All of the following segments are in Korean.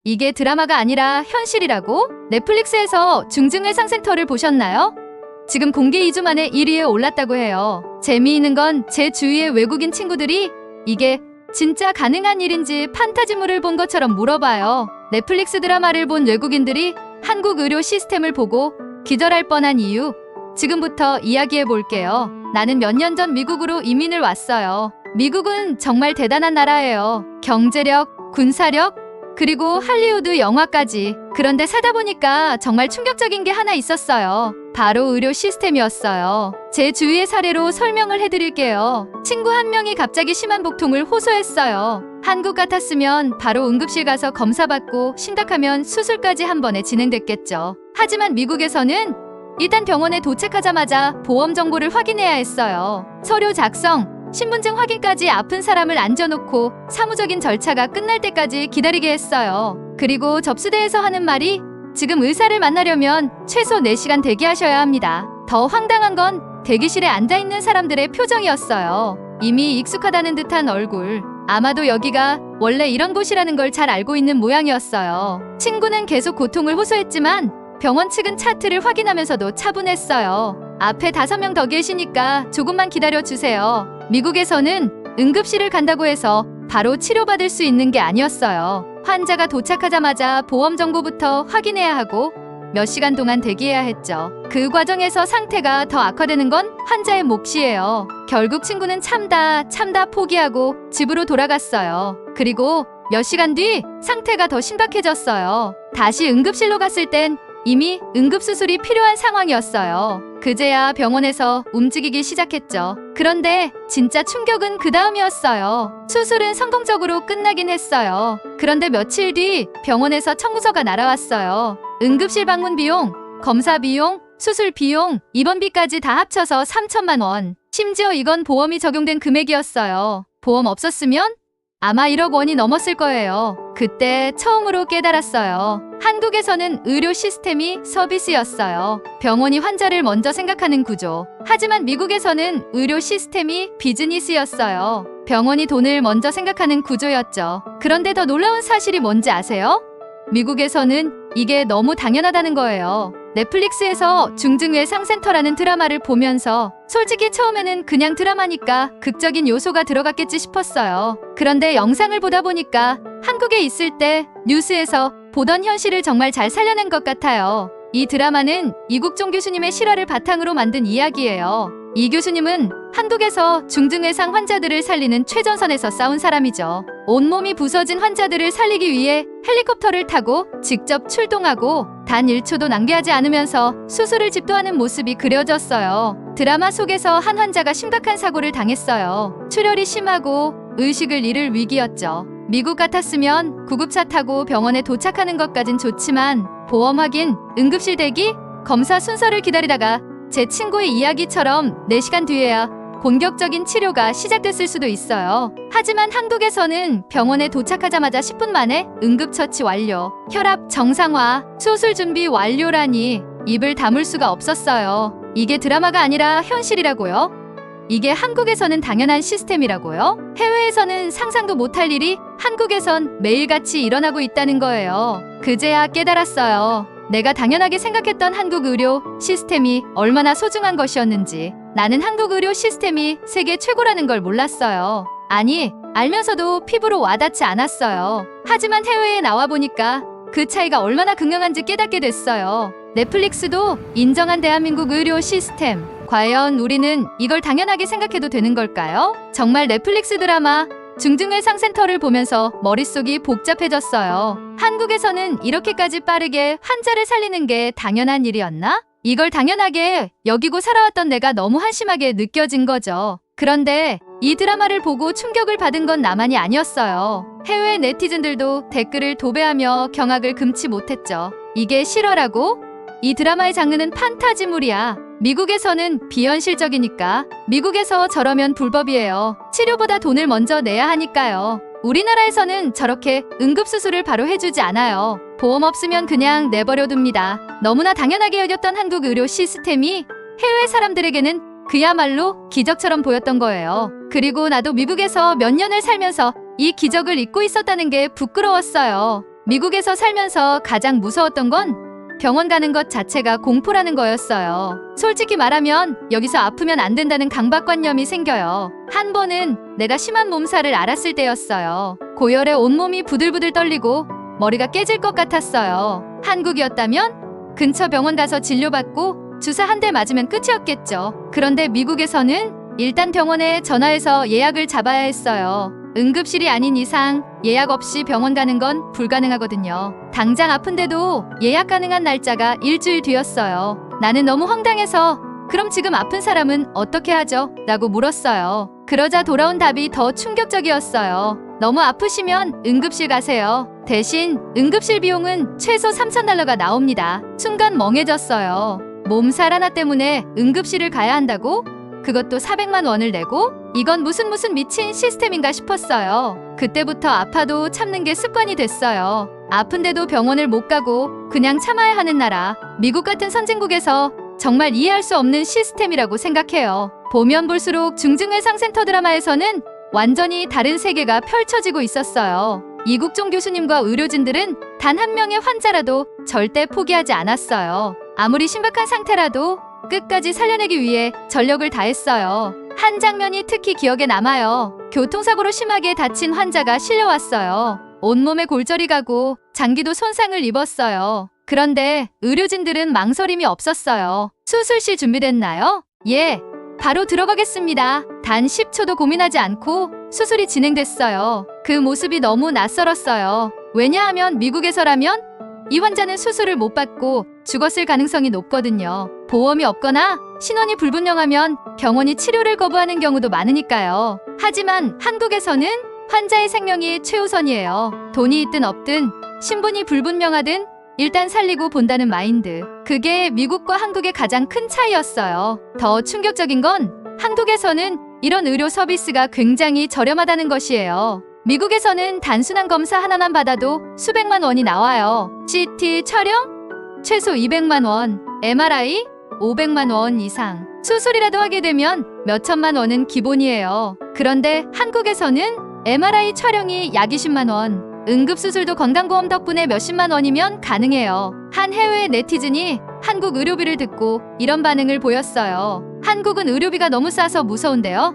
이게 드라마가 아니라 현실이라고? 넷플릭스에서 중증외상센터를 보셨나요? 지금 공개 2주 만에 1위에 올랐다고 해요. 재미있는 건 제 주위의 외국인 친구들이 이게 진짜 가능한 일인지 판타지물을 본 것처럼 물어봐요. 넷플릭스 드라마를 본 외국인들이 한국 의료 시스템을 보고 기절할 뻔한 이유, 지금부터 이야기해 볼게요. 나는 몇 년 전 미국으로 이민을 왔어요. 미국은 정말 대단한 나라예요. 경제력, 군사력, 그리고 할리우드 영화까지. 그런데 살다 보니까 정말 충격적인 게 하나 있었어요. 바로 의료 시스템이었어요. 제 주위의 사례로 설명을 해드릴게요. 친구 한 명이 갑자기 심한 복통을 호소했어요. 한국 같았으면 바로 응급실 가서 검사받고 심각하면 수술까지 한 번에 진행됐겠죠. 하지만 미국에서는 일단 병원에 도착하자마자 보험 정보를 확인해야 했어요. 서류 작성, 신분증 확인까지 아픈 사람을 앉혀놓고 사무적인 절차가 끝날 때까지 기다리게 했어요. 그리고 접수대에서 하는 말이 지금 의사를 만나려면 최소 4시간 대기하셔야 합니다. 더 황당한 건 대기실에 앉아있는 사람들의 표정이었어요. 이미 익숙하다는 듯한 얼굴. 아마도 여기가 원래 이런 곳이라는 걸 잘 알고 있는 모양이었어요. 친구는 계속 고통을 호소했지만 병원 측은 차트를 확인하면서도 차분했어요. 앞에 5명 더 계시니까 조금만 기다려주세요. 미국에서는 응급실을 간다고 해서 바로 치료받을 수 있는 게 아니었어요. 환자가 도착하자마자 보험 정보부터 확인해야 하고 몇 시간 동안 대기해야 했죠. 그 과정에서 상태가 더 악화되는 건 환자의 몫이에요. 결국 친구는 참다 포기하고 집으로 돌아갔어요. 그리고 몇 시간 뒤 상태가 더 심각해졌어요. 다시 응급실로 갔을 땐 이미 응급수술이 필요한 상황이었어요. 그제야 병원에서 움직이기 시작했죠. 그런데 진짜 충격은 그 다음이었어요. 수술은 성공적으로 끝나긴 했어요. 그런데 며칠 뒤 병원에서 청구서가 날아왔어요. 응급실 방문 비용, 검사 비용, 수술 비용, 입원비까지 다 합쳐서 3천만 원. 심지어 이건 보험이 적용된 금액이었어요. 보험 없었으면 아마 1억 원이 넘었을 거예요. 그때 처음으로 깨달았어요. 한국에서는 의료 시스템이 서비스였어요. 병원이 환자를 먼저 생각하는 구조. 하지만 미국에서는 의료 시스템이 비즈니스였어요. 병원이 돈을 먼저 생각하는 구조였죠. 그런데 더 놀라운 사실이 뭔지 아세요? 미국에서는 이게 너무 당연하다는 거예요. 넷플릭스에서 중증외상센터라는 드라마를 보면서 솔직히 처음에는 그냥 드라마니까 극적인 요소가 들어갔겠지 싶었어요. 그런데 영상을 보다 보니까 한국에 있을 때 뉴스에서 보던 현실을 정말 잘 살려낸 것 같아요. 이 드라마는 이국종 교수님의 실화를 바탕으로 만든 이야기예요. 이 교수님은 한국에서 중증외상 환자들을 살리는 최전선에서 싸운 사람이죠. 온몸이 부서진 환자들을 살리기 위해 헬리콥터를 타고 직접 출동하고 단 1초도 낭비하지 않으면서 수술을 집도하는 모습이 그려졌어요. 드라마 속에서 한 환자가 심각한 사고를 당했어요. 출혈이 심하고 의식을 잃을 위기였죠. 미국 같았으면 구급차 타고 병원에 도착하는 것까진 좋지만 보험 확인, 응급실 대기, 검사 순서를 기다리다가 제 친구의 이야기처럼 4시간 뒤에야 본격적인 치료가 시작됐을 수도 있어요. 하지만 한국에서는 병원에 도착하자마자 10분 만에 응급처치 완료, 혈압 정상화, 수술 준비 완료라니 입을 다물 수가 없었어요. 이게 드라마가 아니라 현실이라고요? 이게 한국에서는 당연한 시스템이라고요? 해외에서는 상상도 못할 일이 한국에선 매일같이 일어나고 있다는 거예요. 그제야 깨달았어요. 내가 당연하게 생각했던 한국 의료 시스템이 얼마나 소중한 것이었는지. 나는 한국 의료 시스템이 세계 최고라는 걸 몰랐어요. 아니, 알면서도 피부로 와닿지 않았어요. 하지만 해외에 나와보니까 그 차이가 얼마나 극명한지 깨닫게 됐어요. 넷플릭스도 인정한 대한민국 의료 시스템. 과연 우리는 이걸 당연하게 생각해도 되는 걸까요? 정말 넷플릭스 드라마 중증외상센터를 보면서 머릿속이 복잡해졌어요. 한국에서는 이렇게까지 빠르게 환자를 살리는 게 당연한 일이었나? 이걸 당연하게 여기고 살아왔던 내가 너무 한심하게 느껴진 거죠. 그런데 이 드라마를 보고 충격을 받은 건 나만이 아니었어요. 해외 네티즌들도 댓글을 도배하며 경악을 금치 못했죠. 이게 실화라고? 이 드라마의 장르는 판타지물이야. 미국에서는 비현실적이니까. 미국에서 저러면 불법이에요. 치료보다 돈을 먼저 내야 하니까요. 우리나라에서는 저렇게 응급수술을 바로 해주지 않아요. 보험 없으면 그냥 내버려둡니다. 너무나 당연하게 여겼던 한국 의료 시스템이 해외 사람들에게는 그야말로 기적처럼 보였던 거예요. 그리고 나도 미국에서 몇 년을 살면서 이 기적을 잊고 있었다는 게 부끄러웠어요. 미국에서 살면서 가장 무서웠던 건 병원 가는 것 자체가 공포라는 거였어요. 솔직히 말하면 여기서 아프면 안 된다는 강박관념이 생겨요. 한 번은 내가 심한 몸살을 앓았을 때였어요. 고열에 온몸이 부들부들 떨리고 머리가 깨질 것 같았어요. 한국이었다면 근처 병원 가서 진료받고 주사 한 대 맞으면 끝이었겠죠. 그런데 미국에서는 일단 병원에 전화해서 예약을 잡아야 했어요. 응급실이 아닌 이상 예약 없이 병원 가는 건 불가능하거든요. 당장 아픈데도 예약 가능한 날짜가 일주일 뒤였어요. 나는 너무 황당해서 그럼 지금 아픈 사람은 어떻게 하죠? 라고 물었어요. 그러자 돌아온 답이 더 충격적이었어요. 너무 아프시면 응급실 가세요. 대신 응급실 비용은 최소 $3,000가 나옵니다. 순간 멍해졌어요. 몸살 하나 때문에 응급실을 가야 한다고? 그것도 400만 원을 내고? 이건 무슨 미친 시스템인가 싶었어요. 그때부터 아파도 참는 게 습관이 됐어요. 아픈데도 병원을 못 가고 그냥 참아야 하는 나라. 미국 같은 선진국에서 정말 이해할 수 없는 시스템이라고 생각해요. 보면 볼수록 중증외상센터 드라마에서는 완전히 다른 세계가 펼쳐지고 있었어요. 이국종 교수님과 의료진들은 단 한 명의 환자라도 절대 포기하지 않았어요. 아무리 심각한 상태라도 끝까지 살려내기 위해 전력을 다했어요. 한 장면이 특히 기억에 남아요. 교통사고로 심하게 다친 환자가 실려왔어요. 온몸에 골절이 가고 장기도 손상을 입었어요. 그런데 의료진들은 망설임이 없었어요. 수술실 준비됐나요? 예, 바로 들어가겠습니다. 단 10초도 고민하지 않고 수술이 진행됐어요. 그 모습이 너무 낯설었어요. 왜냐하면 미국에서라면 이 환자는 수술을 못 받고 죽었을 가능성이 높거든요. 보험이 없거나 신원이 불분명하면 병원이 치료를 거부하는 경우도 많으니까요. 하지만 한국에서는 환자의 생명이 최우선이에요. 돈이 있든 없든 신분이 불분명하든 일단 살리고 본다는 마인드. 그게 미국과 한국의 가장 큰 차이였어요. 더 충격적인 건 한국에서는 이런 의료 서비스가 굉장히 저렴하다는 것이에요. 미국에서는 단순한 검사 하나만 받아도 수백만 원이 나와요. CT 촬영? 최소 200만 원, MRI? 500만 원 이상. 수술이라도 하게 되면 몇천만 원은 기본이에요. 그런데 한국에서는 MRI 촬영이 약 20만 원, 응급수술도 건강보험 덕분에 몇십만 원이면 가능해요. 한 해외 네티즌이 한국 의료비를 듣고 이런 반응을 보였어요. 한국은 의료비가 너무 싸서 무서운데요?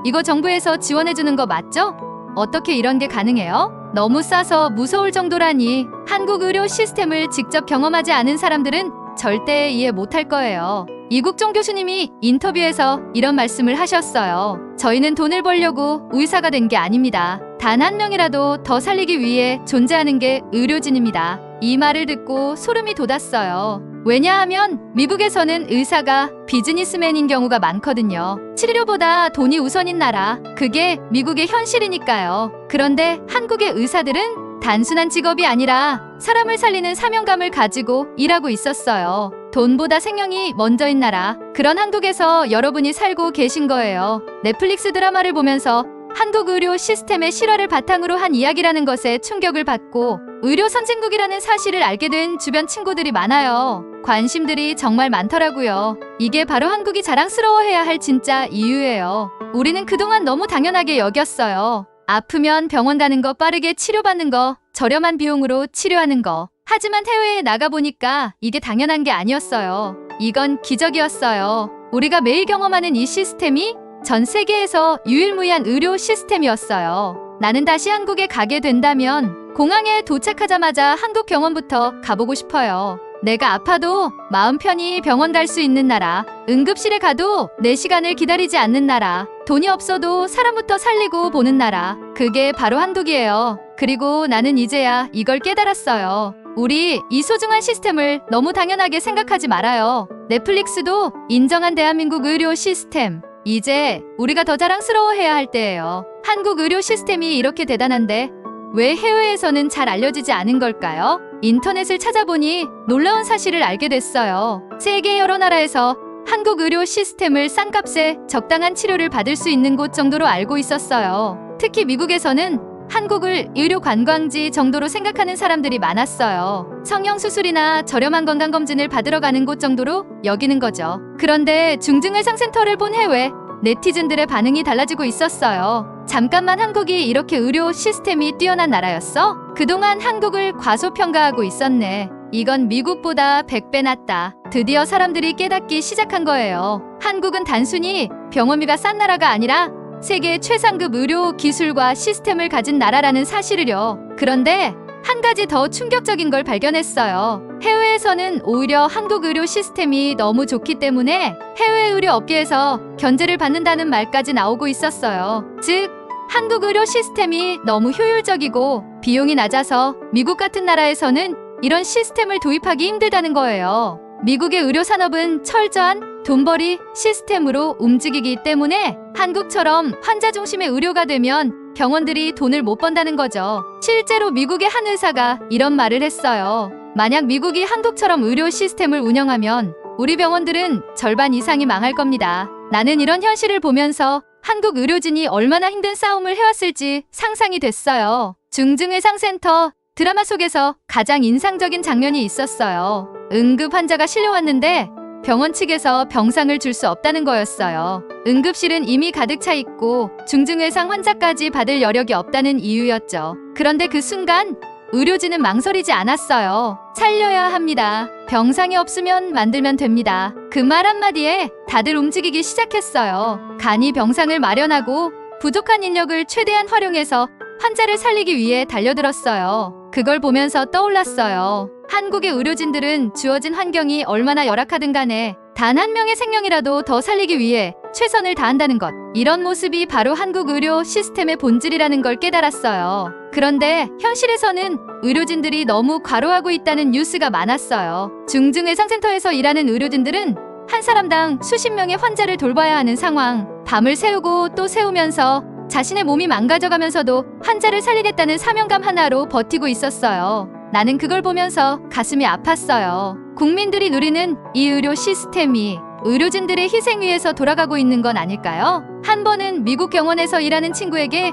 이거 정부에서 지원해주는 거 맞죠? 어떻게 이런 게 가능해요? 너무 싸서 무서울 정도라니. 한국 의료 시스템을 직접 경험하지 않은 사람들은 절대 이해 못할 거예요. 이국종 교수님이 인터뷰에서 이런 말씀을 하셨어요. 저희는 돈을 벌려고 의사가 된 게 아닙니다. 단 한 명이라도 더 살리기 위해 존재하는 게 의료진입니다. 이 말을 듣고 소름이 돋았어요. 왜냐하면 미국에서는 의사가 비즈니스맨인 경우가 많거든요. 치료보다 돈이 우선인 나라. 그게 미국의 현실이니까요. 그런데 한국의 의사들은 단순한 직업이 아니라 사람을 살리는 사명감을 가지고 일하고 있었어요. 돈보다 생명이 먼저인 나라. 그런 한국에서 여러분이 살고 계신 거예요. 넷플릭스 드라마를 보면서 한국 의료 시스템의 실화를 바탕으로 한 이야기라는 것에 충격을 받고 의료 선진국이라는 사실을 알게 된 주변 친구들이 많아요. 관심들이 정말 많더라고요. 이게 바로 한국이 자랑스러워해야 할 진짜 이유예요. 우리는 그동안 너무 당연하게 여겼어요. 아프면 병원 가는 거, 빠르게 치료받는 거, 저렴한 비용으로 치료하는 거. 하지만 해외에 나가보니까 이게 당연한 게 아니었어요. 이건 기적이었어요. 우리가 매일 경험하는 이 시스템이 전 세계에서 유일무이한 의료 시스템이었어요. 나는 다시 한국에 가게 된다면 공항에 도착하자마자 한국 병원부터 가보고 싶어요. 내가 아파도 마음 편히 병원 갈 수 있는 나라. 응급실에 가도 4시간을 기다리지 않는 나라. 돈이 없어도 사람부터 살리고 보는 나라. 그게 바로 한국이에요. 그리고 나는 이제야 이걸 깨달았어요. 우리 이 소중한 시스템을 너무 당연하게 생각하지 말아요. 넷플릭스도 인정한 대한민국 의료 시스템. 이제 우리가 더 자랑스러워해야 할 때예요. 한국 의료 시스템이 이렇게 대단한데 왜 해외에서는 잘 알려지지 않은 걸까요? 인터넷을 찾아보니 놀라운 사실을 알게 됐어요. 세계 여러 나라에서 한국 의료 시스템을 싼 값에 적당한 치료를 받을 수 있는 곳 정도로 알고 있었어요. 특히 미국에서는 한국을 의료 관광지 정도로 생각하는 사람들이 많았어요. 성형수술이나 저렴한 건강검진을 받으러 가는 곳 정도로 여기는 거죠. 그런데 중증외상센터를 본 해외 네티즌들의 반응이 달라지고 있었어요. 잠깐만 한국이 이렇게 의료 시스템이 뛰어난 나라였어? 그동안 한국을 과소평가하고 있었네. 이건 미국보다 100배 낫다. 드디어 사람들이 깨닫기 시작한 거예요. 한국은 단순히 병원비가 싼 나라가 아니라 세계 최상급 의료 기술과 시스템을 가진 나라라는 사실을요. 그런데 한 가지 더 충격적인 걸 발견했어요. 해외에서는 오히려 한국 의료 시스템이 너무 좋기 때문에 해외 의료 업계에서 견제를 받는다는 말까지 나오고 있었어요. 즉, 한국 의료 시스템이 너무 효율적이고 비용이 낮아서 미국 같은 나라에서는 이런 시스템을 도입하기 힘들다는 거예요. 미국의 의료 산업은 철저한 돈벌이 시스템으로 움직이기 때문에 한국처럼 환자 중심의 의료가 되면 병원들이 돈을 못 번다는 거죠. 실제로 미국의 한 의사가 이런 말을 했어요. 만약 미국이 한국처럼 의료 시스템을 운영하면 우리 병원들은 절반 이상이 망할 겁니다. 나는 이런 현실을 보면서 한국 의료진이 얼마나 힘든 싸움을 해왔을지 상상이 됐어요. 중증외상센터 드라마 속에서 가장 인상적인 장면이 있었어요. 응급 환자가 실려왔는데 병원 측에서 병상을 줄 수 없다는 거였어요. 응급실은 이미 가득 차 있고 중증외상 환자까지 받을 여력이 없다는 이유였죠. 그런데 그 순간 의료진은 망설이지 않았어요. 살려야 합니다. 병상이 없으면 만들면 됩니다. 그 말 한마디에 다들 움직이기 시작했어요. 간이 병상을 마련하고 부족한 인력을 최대한 활용해서 환자를 살리기 위해 달려들었어요. 그걸 보면서 떠올랐어요. 한국의 의료진들은 주어진 환경이 얼마나 열악하든 간에 단 한 명의 생명이라도 더 살리기 위해 최선을 다한다는 것. 이런 모습이 바로 한국 의료 시스템의 본질이라는 걸 깨달았어요. 그런데 현실에서는 의료진들이 너무 과로하고 있다는 뉴스가 많았어요. 중증외상센터에서 일하는 의료진들은 한 사람당 수십 명의 환자를 돌봐야 하는 상황. 밤을 새우고 또 새우면서 자신의 몸이 망가져가면서도 환자를 살리겠다는 사명감 하나로 버티고 있었어요. 나는 그걸 보면서 가슴이 아팠어요. 국민들이 누리는 이 의료 시스템이 의료진들의 희생 위에서 돌아가고 있는 건 아닐까요? 한 번은 미국 병원에서 일하는 친구에게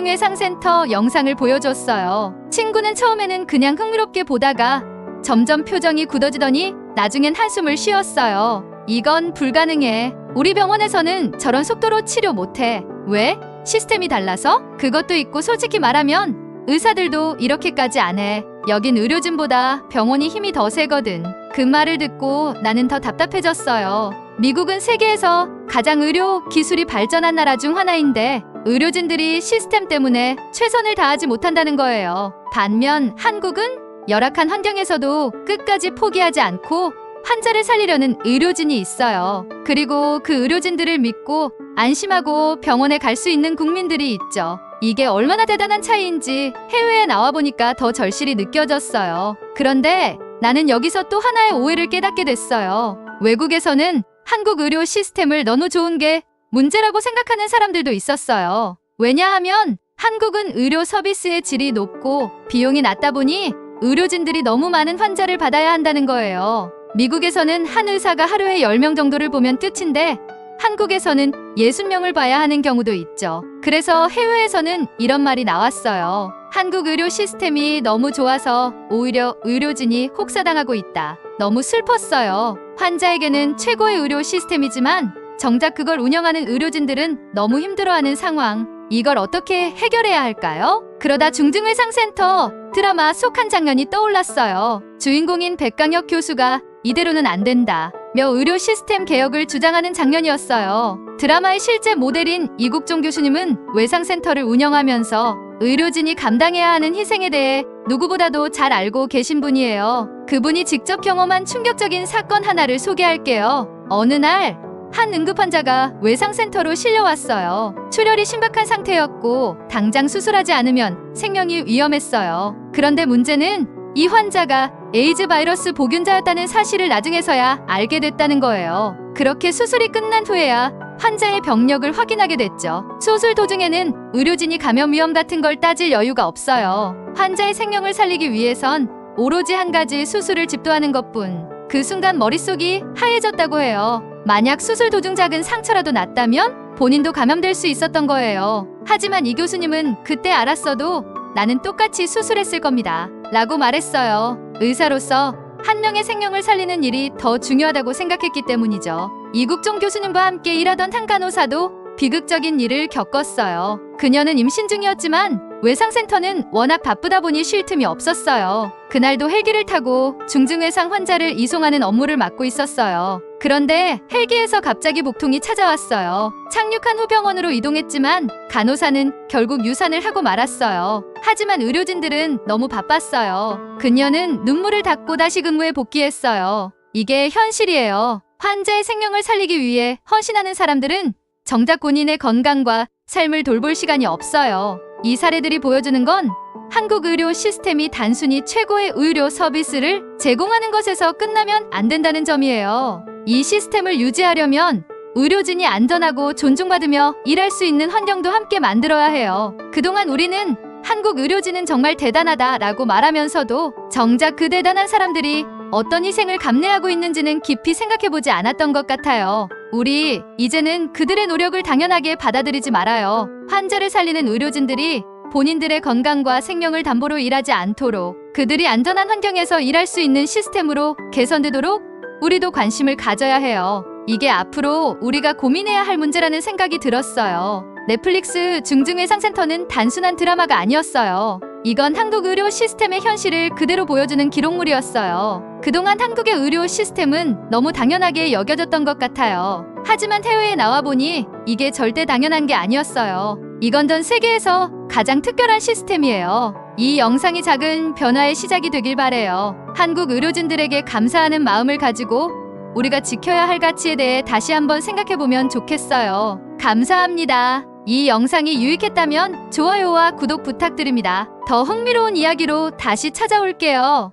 중증외상센터 영상을 보여줬어요. 친구는 처음에는 그냥 흥미롭게 보다가 점점 표정이 굳어지더니 나중엔 한숨을 쉬었어요. 이건 불가능해. 우리 병원에서는 저런 속도로 치료 못해. 왜? 시스템이 달라서? 그것도 있고 솔직히 말하면 의사들도 이렇게까지 안 해. 여긴 의료진보다 병원이 힘이 더 세거든. 그 말을 듣고 나는 더 답답해졌어요. 미국은 세계에서 가장 의료 기술이 발전한 나라 중 하나인데 의료진들이 시스템 때문에 최선을 다하지 못한다는 거예요. 반면 한국은 열악한 환경에서도 끝까지 포기하지 않고 환자를 살리려는 의료진이 있어요. 그리고 그 의료진들을 믿고 안심하고 병원에 갈 수 있는 국민들이 있죠. 이게 얼마나 대단한 차이인지 해외에 나와보니까 더 절실히 느껴졌어요. 그런데 나는 여기서 또 하나의 오해를 깨닫게 됐어요. 외국에서는 한국 의료 시스템을 너무 좋은 게 문제라고 생각하는 사람들도 있었어요. 왜냐하면 한국은 의료 서비스의 질이 높고 비용이 낮다 보니 의료진들이 너무 많은 환자를 받아야 한다는 거예요. 미국에서는 한 의사가 하루에 10명 정도를 보면 끝인데 한국에서는 60명을 봐야 하는 경우도 있죠. 그래서 해외에서는 이런 말이 나왔어요. 한국 의료 시스템이 너무 좋아서 오히려 의료진이 혹사당하고 있다. 너무 슬펐어요. 환자에게는 최고의 의료 시스템이지만 정작 그걸 운영하는 의료진들은 너무 힘들어하는 상황. 이걸 어떻게 해결해야 할까요? 그러다 중증외상센터 드라마 속 한 장면이 떠올랐어요. 주인공인 백강혁 교수가 이대로는 안 된다 며 의료 시스템 개혁을 주장하는 장면이었어요. 드라마의 실제 모델인 이국종 교수님은 외상센터를 운영하면서 의료진이 감당해야 하는 희생에 대해 누구보다도 잘 알고 계신 분이에요. 그분이 직접 경험한 충격적인 사건 하나를 소개할게요. 어느 날 한 응급환자가 외상센터로 실려왔어요. 출혈이 심각한 상태였고 당장 수술하지 않으면 생명이 위험했어요. 그런데 문제는 이 환자가 에이즈 바이러스 보균자였다는 사실을 나중에서야 알게 됐다는 거예요. 그렇게 수술이 끝난 후에야 환자의 병력을 확인하게 됐죠. 수술 도중에는 의료진이 감염 위험 같은 걸 따질 여유가 없어요. 환자의 생명을 살리기 위해선 오로지 한 가지 수술을 집도하는 것뿐. 그 순간 머릿속이 하얘졌다고 해요. 만약 수술 도중 작은 상처라도 났다면 본인도 감염될 수 있었던 거예요. 하지만 이 교수님은 그때 알았어도 나는 똑같이 수술했을 겁니다. 라고 말했어요. 의사로서 한 명의 생명을 살리는 일이 더 중요하다고 생각했기 때문이죠. 이국종 교수님과 함께 일하던 한 간호사도 비극적인 일을 겪었어요. 그녀는 임신 중이었지만 외상센터는 워낙 바쁘다 보니 쉴 틈이 없었어요. 그날도 헬기를 타고 중증외상 환자를 이송하는 업무를 맡고 있었어요. 그런데 헬기에서 갑자기 복통이 찾아왔어요. 착륙한 후 병원으로 이동했지만 간호사는 결국 유산을 하고 말았어요. 하지만 의료진들은 너무 바빴어요. 그녀는 눈물을 닦고 다시 근무에 복귀했어요. 이게 현실이에요. 환자의 생명을 살리기 위해 헌신하는 사람들은 정작 본인의 건강과 삶을 돌볼 시간이 없어요. 이 사례들이 보여주는 건 한국 의료 시스템이 단순히 최고의 의료 서비스를 제공하는 것에서 끝나면 안 된다는 점이에요. 이 시스템을 유지하려면 의료진이 안전하고 존중받으며 일할 수 있는 환경도 함께 만들어야 해요. 그동안 우리는 한국 의료진은 정말 대단하다라고 말하면서도 정작 그 대단한 사람들이 어떤 희생을 감내하고 있는지는 깊이 생각해보지 않았던 것 같아요. 우리 이제는 그들의 노력을 당연하게 받아들이지 말아요. 환자를 살리는 의료진들이 본인들의 건강과 생명을 담보로 일하지 않도록 그들이 안전한 환경에서 일할 수 있는 시스템으로 개선되도록 우리도 관심을 가져야 해요. 이게 앞으로 우리가 고민해야 할 문제라는 생각이 들었어요. 넷플릭스 중증외상센터는 단순한 드라마가 아니었어요. 이건 한국 의료 시스템의 현실을 그대로 보여주는 기록물이었어요. 그동안 한국의 의료 시스템은 너무 당연하게 여겨졌던 것 같아요. 하지만 해외에 나와보니 이게 절대 당연한 게 아니었어요. 이건 전 세계에서 가장 특별한 시스템이에요. 이 영상이 작은 변화의 시작이 되길 바래요. 한국 의료진들에게 감사하는 마음을 가지고 우리가 지켜야 할 가치에 대해 다시 한번 생각해보면 좋겠어요. 감사합니다. 이 영상이 유익했다면 좋아요와 구독 부탁드립니다. 더 흥미로운 이야기로 다시 찾아올게요.